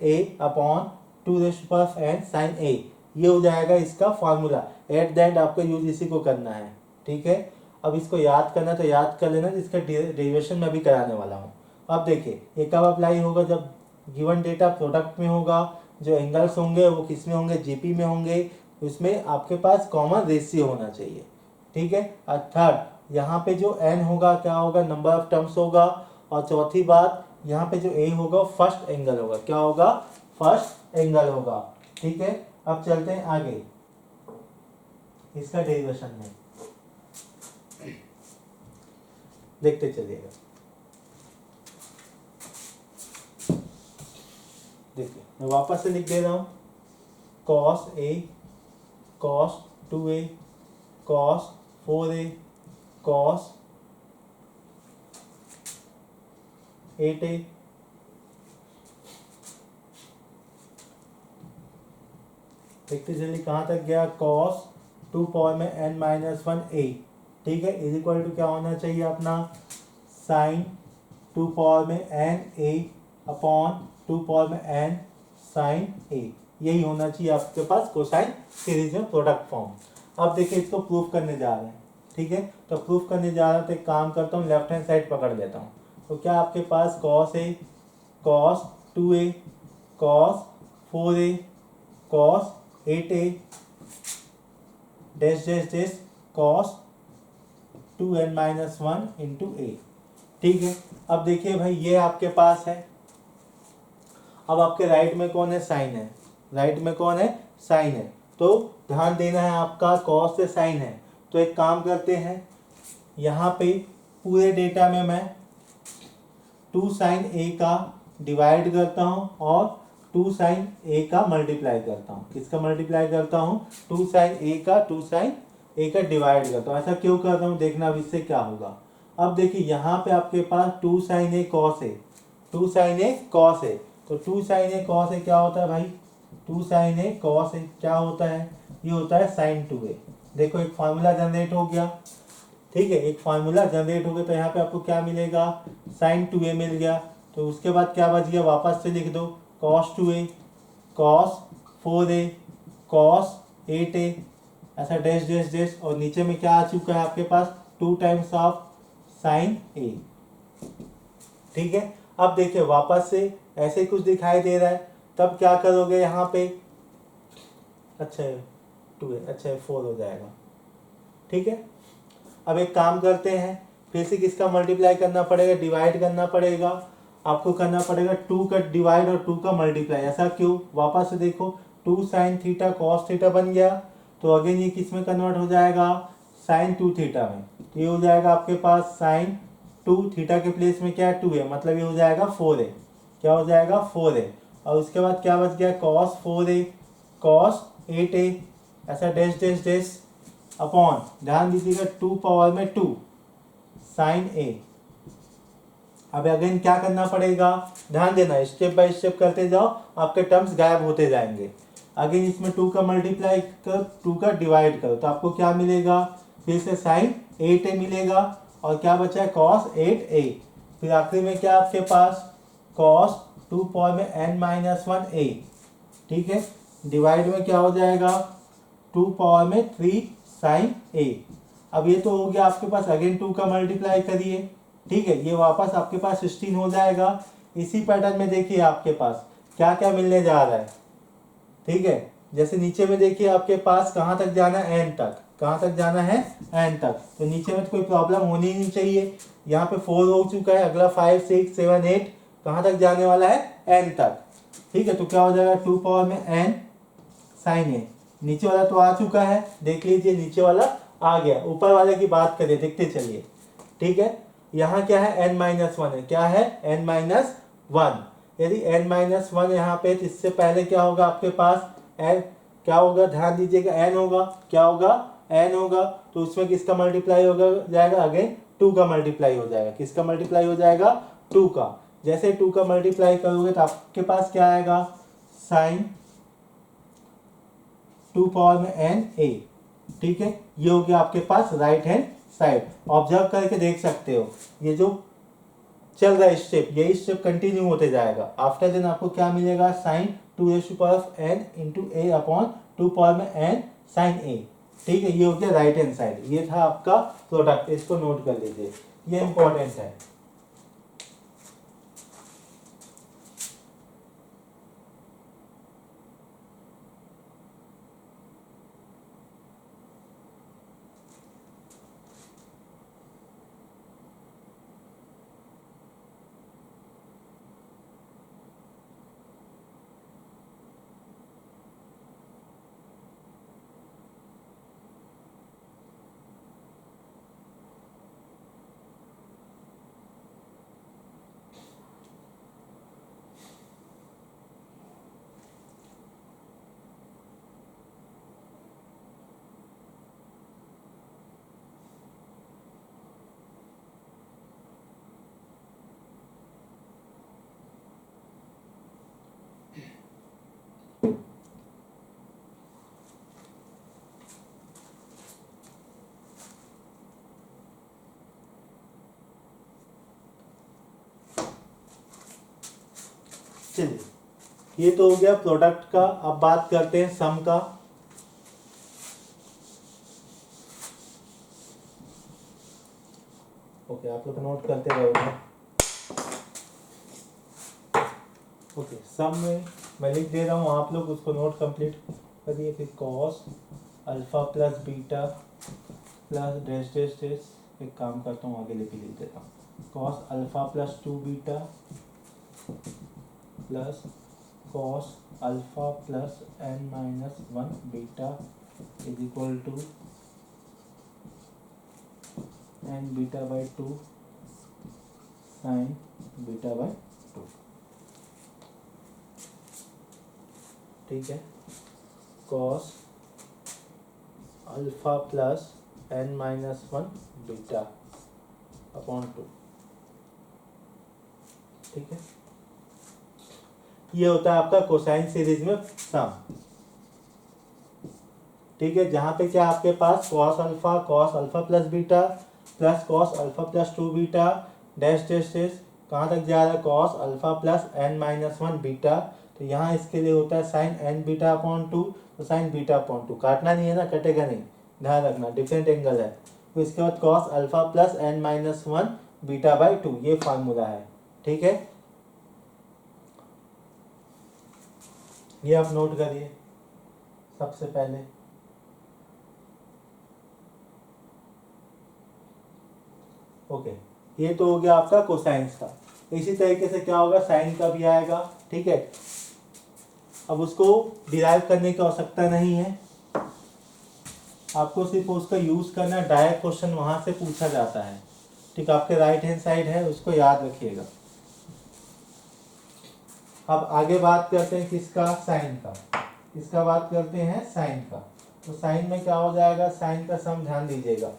a upon 2n sine a, ये हो जाएगा इसका फार्मूला। एट द एंड आपको यूज इसी को करना है। ठीक है, अब इसको याद करना तो याद कर लेना, जिसका डेरिवेशन मैं भी कराने वाला हूँ। अब देखिए ये कब अप्लाई होगा? जब गिवन डेटा प्रोडक्ट में होगा, जो एंगल्स होंगे वो किस में होंगे? जीपी में होंगे। उसमें आपके पास कॉमन रेशियो होना चाहिए। ठीक है, और थर्ड यहाँ पे जो n होगा क्या होगा? नंबर ऑफ टर्म्स होगा। और चौथी बात, यहाँ पे जो a होगा फर्स्ट एंगल होगा। क्या होगा? फर्स्ट एंगल होगा। ठीक है, अब चलते हैं आगे इसका डेरिवेशन में, देखते चलिएगा। देखिए मैं वापस से लिख दे रहा हूँ, cos a cos 2a cos 4a cos 8a देखते चलिए कहाँ तक गया? cos 2 पावर में n-1a, ठीक है, इज इक्वल टू क्या होना चाहिए अपना? साइन 2 पावर में n a अपॉन 2 पावर में n साइन a, यही होना चाहिए आपके पास कोसाइन सीरीज में प्रोडक्ट फॉर्म। अब देखिए इसको प्रूफ करने जा रहे हैं। ठीक है, तो प्रूफ करने जा रहा हूँ तो एक काम करता हूँ, लेफ्ट हैंड साइड पकड़ लेता हूँ। तो क्या आपके पास cos a cos 2a cos 4a cos 8a dash dash dash cos 2n-1 into a। ठीक है, अब देखिए भाई ये आपके पास है। अब आपके राइट में कौन है? साइन है। राइट में कौन है? साइन है। तो ध्यान देना है आपका, कॉस से साइन है। तो एक काम करते हैं, यहाँ पे पूरे डेटा में मैं 2 साइन a का डिवाइड करता हूँ और 2 साइन a का मल्टीप्लाई करता हूँ। किसका मल्टीप्लाई करता हूँ? 2 साइन a का 2 साइन ए का डिवाइड करता हूँ। ऐसा क्यों कर रहा हूँ देखना अब इससे क्या होगा। अब देखिए यहाँ पे आपके पास 2 sin a cos a, 2 sin a cos a, तो 2 sin a cos a क्या होता है भाई, 2 sin a cos a क्या होता है, ये होता है sin 2a। देखो एक फार्मूला जनरेट हो गया, ठीक है, एक फार्मूला जनरेट हो गया, तो यहाँ पे आपको क्या मिलेगा, sin 2a मिल गया। तो उसके बाद क्या बच गया, वापस से लिख दो cos 2a, cos 4a, cos 8a, ऐसा डैश डैश डैश, और नीचे में क्या आ चुका है आपके पास 2 टाइम्स ऑफ sin a। ठीक है, अब देखिए वापस से ऐसे कुछ दिखाई दे रहा है, तब क्या करोगे यहाँ पे, अच्छा है 2a, अच्छा है 4 हो जाएगा। ठीक है, अब एक काम करते हैं, फिर से किसका मल्टीप्लाई करना पड़ेगा, डिवाइड करना पड़ेगा। आपको करना पड़ेगा 2 का डिवाइड और 2 का मल्टीप्लाई। ऐसा क्यों, वापस से देखो 2 sin थीटा cos थीटा बन गया, तो अगेन ये किस में कन्वर्ट हो जाएगा, sin 2 थीटा में। तो ये हो जाएगा आपके पास sin 2 थीटा के प्लेस में क्या है 2 है, मतलब ये हो जाएगा 4 है, क्या हो जाएगा 4 है। और उसके बाद क्या बच गया cos 4a, cos 8a, ऐसा डैश डैश डैश अपॉन, ध्यान दीजिएगा 2 पावर में 2 sin a। अब अगेन क्या करना पड़ेगा, ध्यान देना, स्टेप बाय स्टेप करते जाओ, आपके टर्म्स गायब होते जाएंगे। अगेन इसमें 2 का मल्टीप्लाई कर 2 का डिवाइड करो, तो आपको क्या मिलेगा, फिर से sin 8a मिलेगा, और क्या बचा है cos 8a। फिर आखिरी में क्या आपके पास cos 2 पावर में n-1a, ठीक है, डिवाइड में क्या हो जाएगा 2 पावर में 3 sin a। अब ये तो हो गया आपके पास, अगेन 2 का मल्टीप्लाई करिए, ठीक है, ये वापस आपके पास 16 हो जाएगा। इसी पैटर्न में देखिए आपके पास क्या क्या मिलने जा रहा है, ठीक है, जैसे नीचे में देखिए आपके पास कहाँ तक जाना है n तक, कहाँ तक जाना है n तक, तो नीचे में तो कोई प्रॉब्लम होनी नहीं चाहिए। यहाँ पे 4 हो चुका है, अगला 5 6 7 8 कहाँ तक जाने वाला है n तक, ठीक है, तो क्या हो जाएगा 2 पावर में n sin a। नीचे वाला तो आ चुका है, देख लीजिए नीचे वाला आ गया, ऊपर वाले की बात करें, देखते चलिए। ठीक है, यहाँ क्या है n-1 है, क्या है n-1। यदि n-1 यहाँ पे, तो इससे पहले क्या होगा आपके पास n, क्या होगा ध्यान दीजिएगा, n होगा, क्या होगा n होगा, तो उसमें किसका मल्टीप्लाई होगा जाएगा, अगेन 2 का मल्टीप्लाई हो जाएगा, किसका मल्टीप्लाई हो जाएगा 2 का। जैसे 2 का मल्टीप्लाई करोगे तो आपके पास क्या आएगा, साइन 2 पावर में एन ए, ठीक है, ये हो गया आपके पास राइट हैंड साइड। ऑब्जर्व करके देख सकते हो, ये जो चल रहा है स्टेप, यही स्टेप कंटिन्यू होते जाएगा। आफ्टर देन आपको क्या मिलेगा, sine 2 raise to power of n into a upon 2 power में एन साइन ए, ठीक है, ये हो गया राइट हैंड साइड। ये था आपका प्रोडक्ट, इसको नोट कर लीजिए, ये इंपॉर्टेंट है। चलिए, ये तो हो गया प्रोडक्ट का। अब बात करते हैं सम का। ओके, आप लोग नोट करते रहोगे। ओके, सम में मैं लिख दे रहा हूँ, आप लोग उसको नोट कंप्लीट करिए। फिर cos alpha plus beta plus dash dash dash, एक काम करता हूँ आगे लिख देता हूँ, cos alpha plus 2 beta plus cos alpha plus n-1 beta is equal to n beta by 2 sine beta by 2, ठीक है, cos alpha plus n minus one beta upon two. ठीक है, ये होता है आपका कोसाइन सीरीज में सम। ठीक है, जहां पे क्या आपके पास cos alpha plus beta plus cos alpha plus two beta dash dash dash कहाँ तक जा रहा है, cos alpha plus n minus one beta. तो यहाँ इसके लिए होता है sine n beta upon two, तो साइन बीटा अपॉन टू काटना नहीं है ना, कटेगा नहीं, ध्यान रखना डिफरेंट एंगल है। तो इसके बाद cos alpha plus n minus one beta by two, ये फार्मूला है। ठीक है, ये आप नोट करिए सबसे पहले। ओके, ये तो हो गया आपका कोसाइंस का। इसी तरीके से क्या होगा, साइन का भी आएगा। ठीक है, अब उसको डिराइव करने की आवश्यकता नहीं है, आपको सिर्फ उसका यूज करना है, डायरेक्ट क्वेश्चन वहां से पूछा जाता है। ठीक, आपके राइट हैंड साइड है, उसको याद रखिएगा। अब आगे बात करते हैं किसका, साइन का। किसका बात करते हैं, साइन का। तो साइन में क्या हो जाएगा, साइन का सम ध्यान दीजिएगा,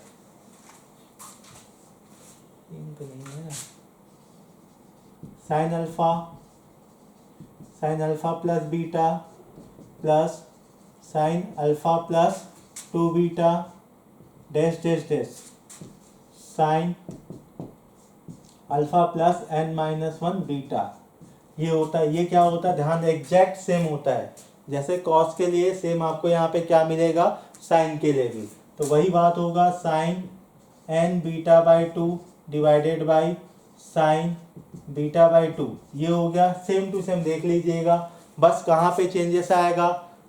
sine alpha plus beta plus sine alpha plus two beta dash dash dash sine alpha plus n minus one beta. ये होता है, ये क्या होता है, ध्यान एग्जैक्ट सेम होता है। जैसे कॉस के लिए सेम आपको यहाँ पे क्या मिलेगा, साइन के लिए भी तो वही बात होगा, sine n beta by two divided by sine beta by two. ये हो गया, सेम टू सेम देख लीजिएगा। बस कहाँ पे चेंजेस आएगा,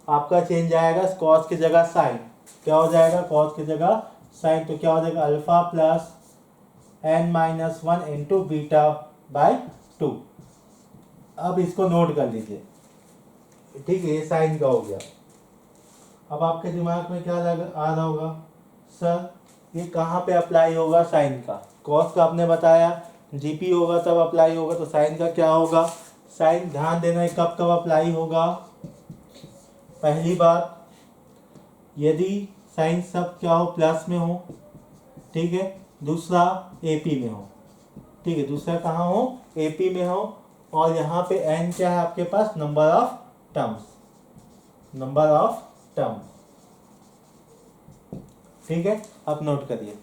आपका चेंज आएगा कॉस की जगह साइन, क्या हो जाएगा, कॉस की जगह साइन। तो क्या हो जाएगा, alpha plus n minus one into beta by to. अब इसको नोट कर लीजिए। ठीक है, ये साइन का हो गया। अब आपके दिमाग में क्या लग आ रहा होगा, सर ये कहाँ पे अप्लाई होगा, साइन का। कॉस का आपने बताया जीपी होगा तब अप्लाई होगा, तो साइन का क्या होगा, साइन ध्यान देना कब कब अप्लाई होगा। पहली बात, यदि साइन सब क्या हो, प्लस में हो। ठीक है, दूसरा एपी में हो। ठीक है, दूसरा कहाँ हो, एपी में हो। और यहाँ पे एन क्या है आपके पास, number of terms, number of term. ठीक है, आप नोट करिए।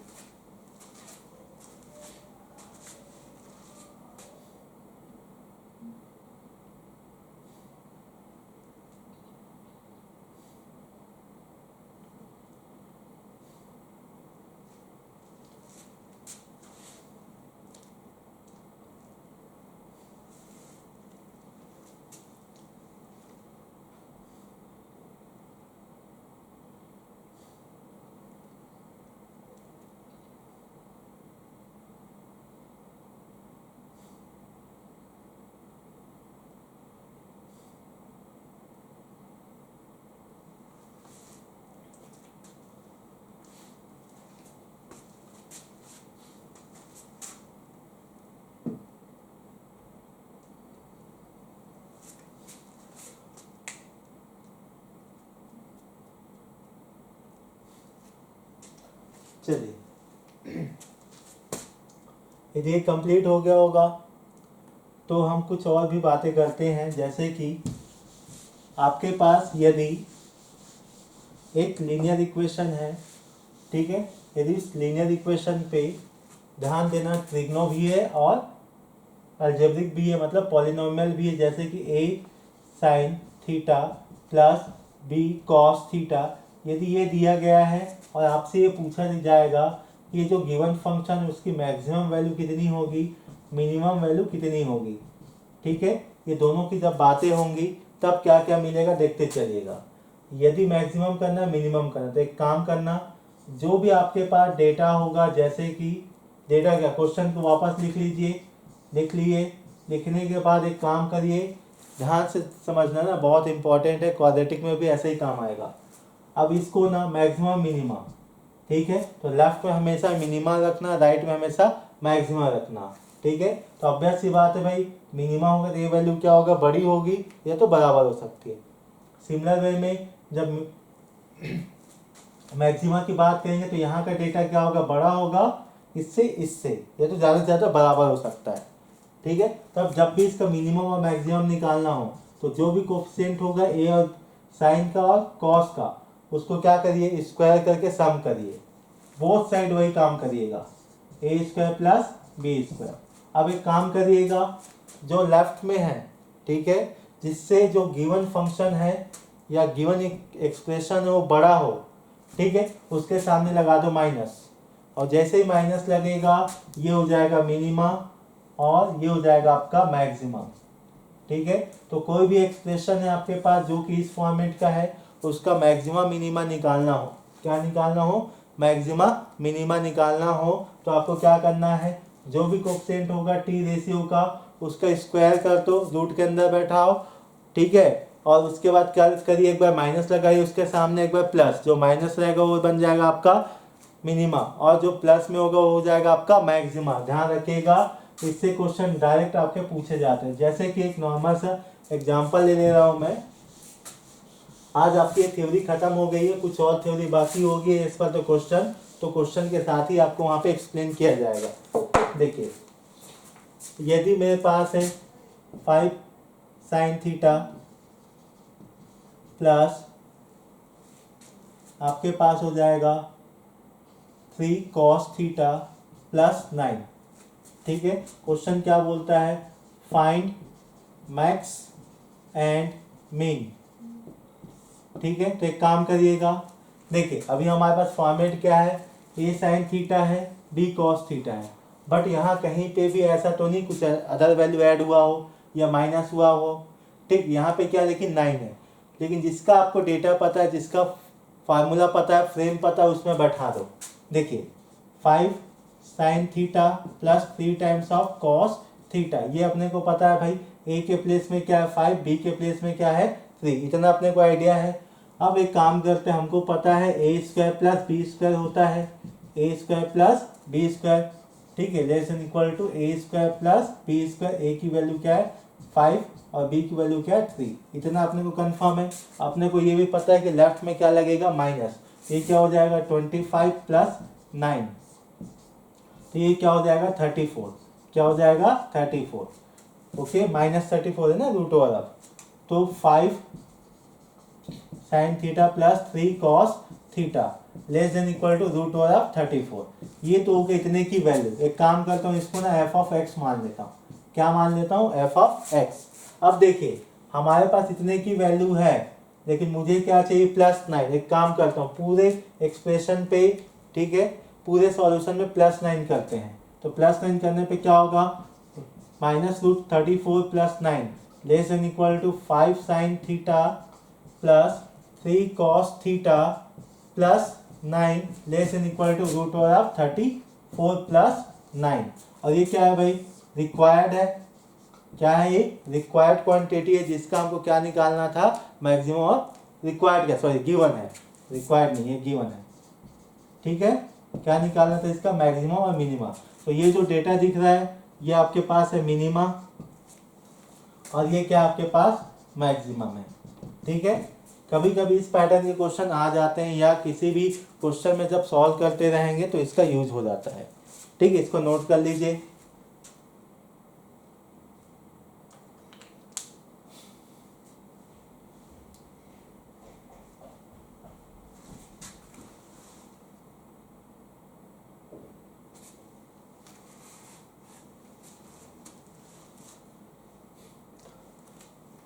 चलिए, यदि ये कंप्लीट हो गया होगा तो हम कुछ और भी बातें करते हैं। जैसे कि आपके पास यदि एक लीनियर इक्वेशन है, ठीक है, यदि इस लीनियर इक्वेशन पे ध्यान देना, ट्रिग्नो भी है और अलजेब्रिक भी है, मतलब पॉलिनोमियल भी है। जैसे कि a sign theta plus b cos theta, यदि ये दिया गया है और आपसे ये पूछा जाएगा ये जो गिवन फंक्शन है उसकी मैक्सिमम वैल्यू कितनी होगी, मिनिमम वैल्यू कितनी होगी। ठीक है, ये दोनों की जब बातें होंगी तब क्या क्या मिलेगा देखते चलिएगा। यदि मैक्सिमम करना मिनिमम करना, तो एक काम करना, जो भी आपके पास डेटा होगा, जैसे कि डेटा क्या, क्वेश्चन को वापस लिख लीजिए, लिख लिए। लिखने के बाद एक काम करिए, ध्यान से समझना ना, बहुत इंपॉर्टेंट है, क्वाड्रेटिक में भी ऐसे ही काम आएगा। अब इसको ना मैक्सिमम मिनिमम, ठीक है, तो लेफ्ट में हमेशा मिनिमा रखना, राइट में हमेशा मैक्सिमम रखना। ठीक है, तो ऑब्वियस सी बात है भाई, मिनिमा होगा तो ये वैल्यू क्या होगा, बड़ी होगी, या तो बराबर हो सकती है। सिमिलर वे में जब मैक्सिमा की बात करेंगे तो यहाँ का डेटा क्या होगा, बड़ा होगा इससे इससे, या तो ज़्यादा से ज़्यादा बराबर हो सकता है। ठीक है, तब जब भी इसका मिनिमम और मैक्सिमम निकालना हो तो जो भी कोफिशिएंट होगा ए और साइन का और कॉस का, उसको क्या करिए, स्क्वायर करके सम करिए, बोथ साइड वही काम करिएगा, ए स्क्वायर प्लस बी स्क्वायर। अब एक काम करिएगा, जो लेफ्ट में है, ठीक है, जिससे जो गिवन फंक्शन है या गिवन एक्सप्रेशन है वो बड़ा हो, ठीक है, उसके सामने लगा दो माइनस, और जैसे ही माइनस लगेगा ये हो जाएगा मिनिमा और ये हो जाएगा आपका मैक्सिमम। ठीक है, तो कोई भी एक्सप्रेशन है आपके पास जो कि इस फॉर्मेट का है, उसका मैक्सिमा मिनिमा निकालना हो, क्या निकालना हो, मैक्सिमा मिनिमा निकालना हो, तो आपको क्या करना है, जो भी कोफिशिएंट होगा टी रेशियो का उसका स्क्वायर कर दो, रूट के अंदर बैठाओ, ठीक है, और उसके बाद क्या करिए, एक बार माइनस लगाइए उसके सामने, एक बार प्लस, जो माइनस रहेगा वो बन जाएगा आपका मिनिमा और जो प्लस में होगा वो हो जाएगा आपका मैक्सिमा। ध्यान रखिएगा, इससे क्वेश्चन डायरेक्ट आपके पूछे जाते हैं। जैसे कि एक नॉर्मल सा एग्जांपल ले रहा हूं मैं, आज आपकी थ्योरी खत्म हो गई है, कुछ और थ्योरी बाकी होगी इस पर, तो क्वेश्चन के साथ ही आपको वहां पे एक्सप्लेन किया जाएगा। देखिए, यदि मेरे पास है 5 साइन थीटा प्लस आपके पास हो जाएगा 3 कॉस थीटा प्लस 9। ठीक है, क्वेश्चन क्या बोलता है, फाइंड मैक्स एंड मीन। ठीक है, तो एक काम करिएगा, देखिए अभी हमारे पास फॉर्मेट क्या है, ए साइन थीटा है, बी कॉस थीटा है, बट यहाँ कहीं पे भी ऐसा तो नहीं कुछ अदर वैल्यू ऐड हुआ हो या माइनस हुआ हो। ठीक, यहाँ पे क्या लेकिन 9 है, लेकिन जिसका आपको डेटा पता है, जिसका फार्मूला पता है, फ्रेम पता है, उसमें बैठा दो। देखिए 5 sine theta plus 3 times of cos theta, ये अपने को पता है भाई, ए के प्लेस में क्या है 5, बी के प्लेस में क्या है 3, इतना अपने को आइडिया है। अब एक काम करते हैं, हमको पता है A square plus B square होता है, A square plus B square, ठीक है, less than equal to A square plus B square. A की वैल्यू क्या है 5 और बी की वैल्यू क्या है 3, इतना अपने को कंफर्म है। अपने को ये भी पता है कि लेफ्ट में क्या लगेगा माइनस, ये क्या हो जाएगा 25 प्लस 9, तो ये क्या हो जाएगा 34, क्या हो जाएगा 34, ओके, -34 है ना रूट ओवर ऑफ, तो 5 sine theta plus 3 cos theta less than equal to root over of 34। ये तो हो गए इतने की वैल्यू। एक काम करता हूँ, इसको ना एफ ऑफ एक्स मान लेता हूँ, क्या मान लेता हूँ, एफ ऑफ एक्स। अब देखिए हमारे पास इतने की वैल्यू है, लेकिन मुझे क्या चाहिए +9। एक काम करता हूँ, पूरे एक्सप्रेशन पे, ठीक है, पूरे सॉल्यूशन में +9 करते हैं, तो +9 करने पे क्या होगा, -√34 plus 9 less than equal to 5 sine theta plus 3 cos theta plus 9 less than equal to root over of 34 plus 9। और ये क्या है भाई, रिक्वायर्ड है, क्या है ये, रिक्वायर्ड क्वांटिटी है, जिसका हमको क्या निकालना था, मैक्सिमम और रिक्वायर्ड, क्या सॉरी गिवन है, रिक्वायर्ड नहीं है गिवन है। ठीक है, क्या निकालना था इसका, मैक्सिमम और मिनिमा। तो ये जो डेटा दिख रहा है ये आपके पास है मिनिमा और ये क्या आपके पास मैक्सिमम है। ठीक है, कभी कभी इस पैटर्न के क्वेश्चन आ जाते हैं या किसी भी क्वेश्चन में जब सॉल्व करते रहेंगे तो इसका यूज हो जाता है। ठीक है, इसको नोट कर लीजिए।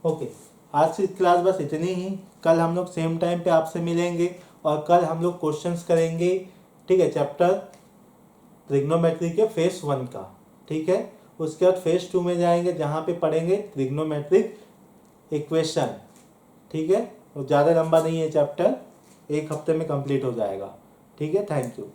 ओके, आज की क्लास बस इतनी ही। कल हम लोग सेम टाइम पे आपसे मिलेंगे और कल हम लोग क्वेश्चंस करेंगे, ठीक है, चैप्टर ट्रिग्नोमेट्री के फेस 1 का। ठीक है, उसके बाद फेस 2 में जाएंगे जहाँ पे पढ़ेंगे ट्रिग्नोमेट्रिक इक्वेशन। ठीक है, वो ज़्यादा लंबा नहीं है चैप्टर, एक हफ्ते में कंप्लीट हो जाएगा। ठीक है, थैंक यू।